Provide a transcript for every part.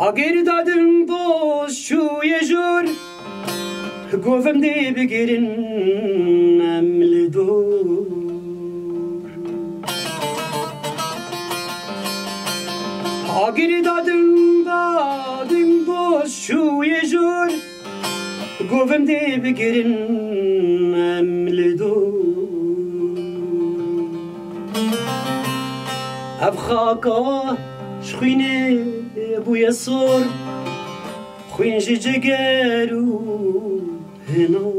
اگر دادم باز شوی جور گفتم دی بگیرن امل دور اگر دادم باز شوی جور گفتم دی بگیرن امل دور اب خاکا شخوینه بوی سر خوین جگر و هنا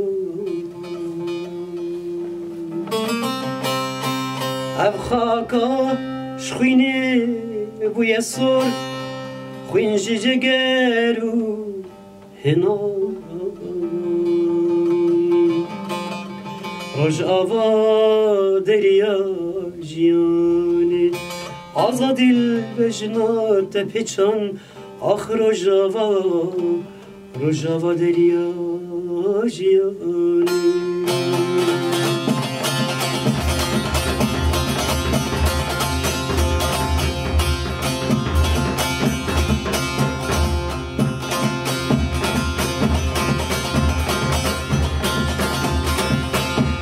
اب خاکا شخوینه بوی سر خوین جگر و هنا روش آوا دریا جیانه آزادی بجنات پیچان آخ روژاوا دریا جیانی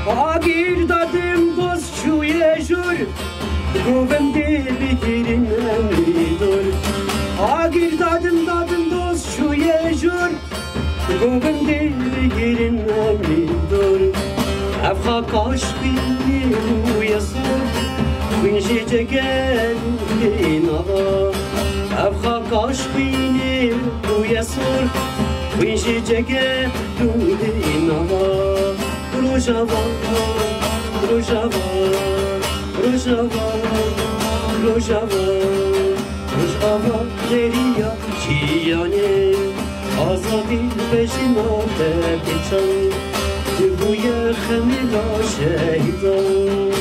آگیر دادم باز شوی جور گفتم دی بگیرین امری دور آگیر دادم باز شوی جور گفتم دی بگیرین امری دور اب خاکاش بینی روی سر خوینشی جگر این آقا اب خاکاش بینی روی سر خوینشی جگر این آقا روژاوا دریا جیانه آزادی بجنات پیچان بوی خمیلا شهیدان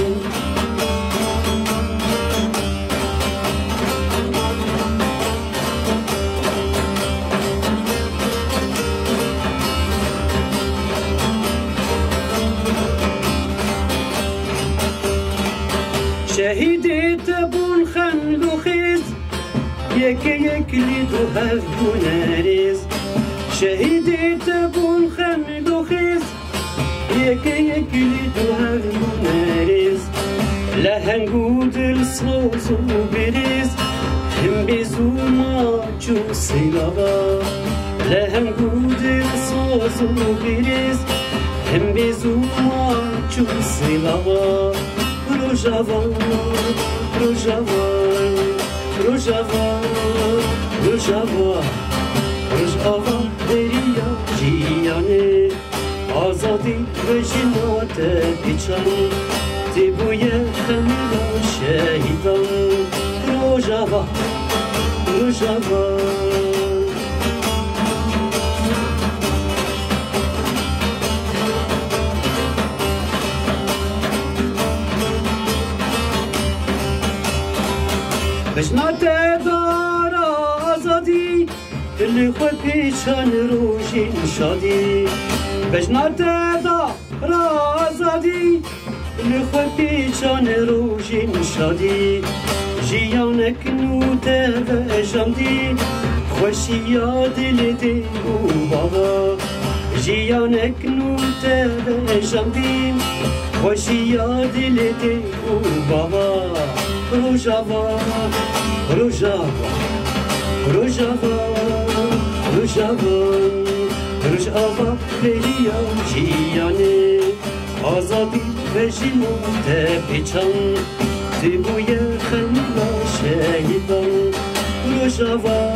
شهیدی تبون خندو خیز یک لیدو هفگون ریز شهیدی تبون خندو خیز یک لیدو هفگون ریز لهنگو دل سوزو بریز هم بیزونا چو سیلابا لهنگو دل سوزو بریز هم بیزونا چو سیلابا روژاوا دریا جیانه آزادی بجنات پیچان دی بوی خمیلا شهیدان روژاوا بجنات دار آزادی دل خود پیچان روشین شادی بجنات دار آزادی دل خود پیچان روشین شادی جیانک نوته و جمدی خوشی یا دل دی و بابا جیانک نوته و جمدی خوشی یا دل دی و بابا روژاوا دریا جیانه آزادی بجنات پیچان دی بوی خمیلا شهیدان روژاوا